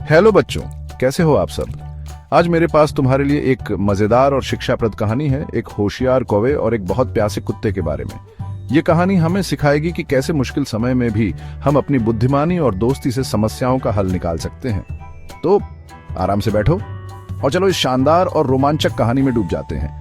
Hello बच्चों, कैसे हो आप सब। आज मेरे पास तुम्हारे लिए एक मजेदार और शिक्षाप्रद कहानी है, एक होशियार कौवे और एक बहुत प्यासे कुत्ते के बारे में। ये कहानी हमें सिखाएगी कि कैसे मुश्किल समय में भी हम अपनी बुद्धिमानी और दोस्ती से समस्याओं का हल निकाल सकते हैं। तो आराम से बैठो और चलो इस शानदार और रोमांचक कहानी में डूब जाते हैं।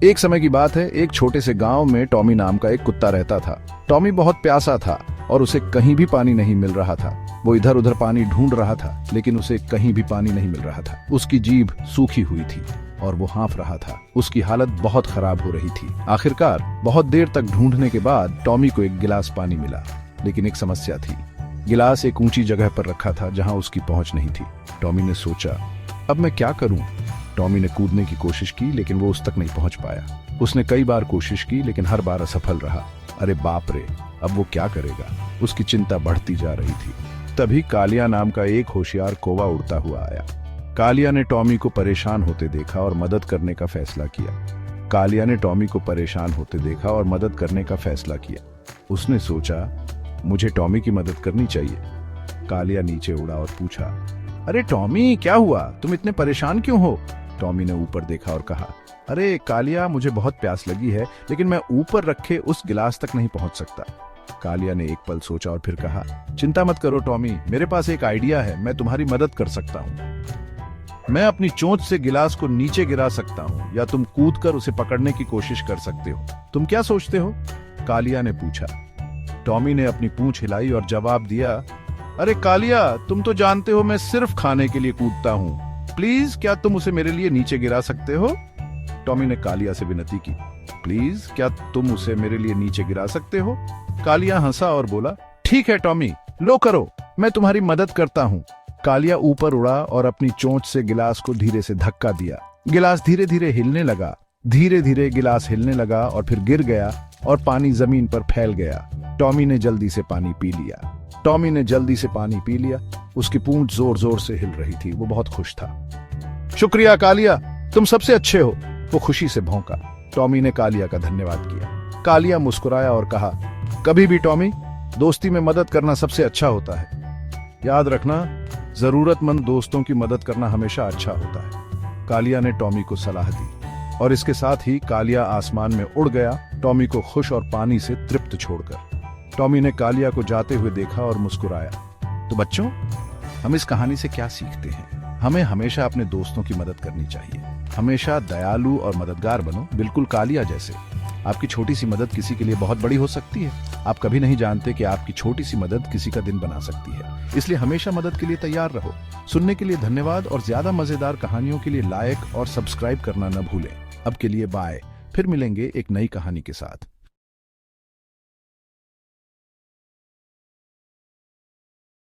एक समय की बात है, एक छोटे से गांव में टॉमी नाम का एक कुत्ता रहता था। टॉमी बहुत प्यासा था और उसे कहीं भी पानी नहीं मिल रहा था। वो इधर उधर पानी ढूंढ रहा था, लेकिन उसे कहीं भी पानी नहीं मिल रहा था। उसकी जीभ सूखी हुई थी और वो हाँफ रहा था। उसकी हालत बहुत खराब हो रही थी। आखिरकार बहुत देर तक ढूंढने के बाद टॉमी को एक गिलास पानी मिला, लेकिन एक समस्या थी। गिलास एक ऊंची जगह पर रखा था जहां उसकी पहुंच नहीं थी। टॉमी ने सोचा, अब मैं क्या करूं? टॉमी ने कूदने की कोशिश की, लेकिन वो उस तक नहीं पहुंच पाया। उसने कई बार कोशिश की, लेकिन हर बार असफल रहा। अरे बाप रे, अब वो क्या करेगा? उसकी चिंता बढ़ती जा रही थी। तभी कालिया नाम का एक होशियार कौवा उड़ता हुआ आया। कालिया ने टॉमी को परेशान होते देखा और मदद करने का फैसला किया। कालिया ने टॉमी को परेशान होते देखा और मदद करने का फैसला किया। उसने सोचा, मुझे टॉमी की मदद करनी चाहिए। कालिया नीचे उड़ा और पूछा, अरे टॉमी, क्या हुआ? तुम इतने परेशान क्यों हो? टॉमी ने ऊपर देखा और कहा, अरे कालिया, मुझे बहुत प्यास लगी है, लेकिन मैं ऊपर रखे उस गिलास तक नहीं पहुंच सकता। कालिया ने एक पल सोचा और फिर कहा, चिंता मत करो टॉमी, मेरे पास एक आइडिया है। मैं तुम्हारी मदद कर सकता हूँ। मैं अपनी चोंच से गिलास को नीचे गिरा सकता हूँ, या तुम कूदकर उसे पकड़ने की कोशिश कर सकते हो। तुम क्या सोचते हो? कालिया ने पूछा। टॉमी ने अपनी पूंछ हिलाई और जवाब दिया, अरे कालिया, तुम तो जानते हो मैं सिर्फ खाने के लिए कूदता हूँ। प्लीज, क्या तुम उसे मेरे लिए नीचे गिरा सकते हो? टॉमी ने कालिया से विनती की, प्लीज, क्या तुम उसे मेरे लिए नीचे गिरा सकते हो? कालिया हंसा और बोला, ठीक है टॉमी, लो करो, मैं तुम्हारी मदद करता हूँ। कालिया ऊपर उड़ा और अपनी चोंच से गिलास को धीरे से धक्का दिया। गिलास धीरे धीरे हिलने लगा। धीरे धीरे गिलास हिलने लगा और फिर गिर गया और पानी जमीन पर फैल गया। टॉमी ने जल्दी से पानी पी लिया। टॉमी ने जल्दी से पानी पी लिया। उसकी पूंछ जोर जोर से हिल रही थी। वो बहुत खुश था। शुक्रिया कालिया, तुम सबसे अच्छे हो, वो खुशी से भौंका। टॉमी ने कालिया का धन्यवाद किया। कालिया मुस्कुराया और कहा, कभी भी टॉमी, दोस्ती में मदद करना सबसे अच्छा होता है। याद रखना, जरूरतमंद दोस्तों की मदद करना हमेशा अच्छा होता है। कालिया ने टॉमी को सलाह दी और इसके साथ ही कालिया आसमान में उड़ गया, टॉमी को खुश और पानी से तृप्त छोड़कर। टॉमी ने कालिया को जाते हुए देखा और मुस्कुराया। तो बच्चों, हम इस कहानी से क्या सीखते हैं? हमें हमेशा अपने दोस्तों की मदद करनी चाहिए। हमेशा दयालु और मददगार बनो, बिल्कुल कालिया जैसे। आपकी छोटी सी मदद किसी के लिए बहुत बड़ी हो सकती है। आप कभी नहीं जानते कि आपकी छोटी सी मदद किसी का दिन बना सकती है। इसलिए हमेशा मदद के लिए तैयार रहो। सुनने के लिए धन्यवाद और ज्यादा मजेदार कहानियों के लिए लाइक और सब्सक्राइब करना न भूलें। अब के लिए बाय। फिर मिलेंगे एक नई कहानी के साथ।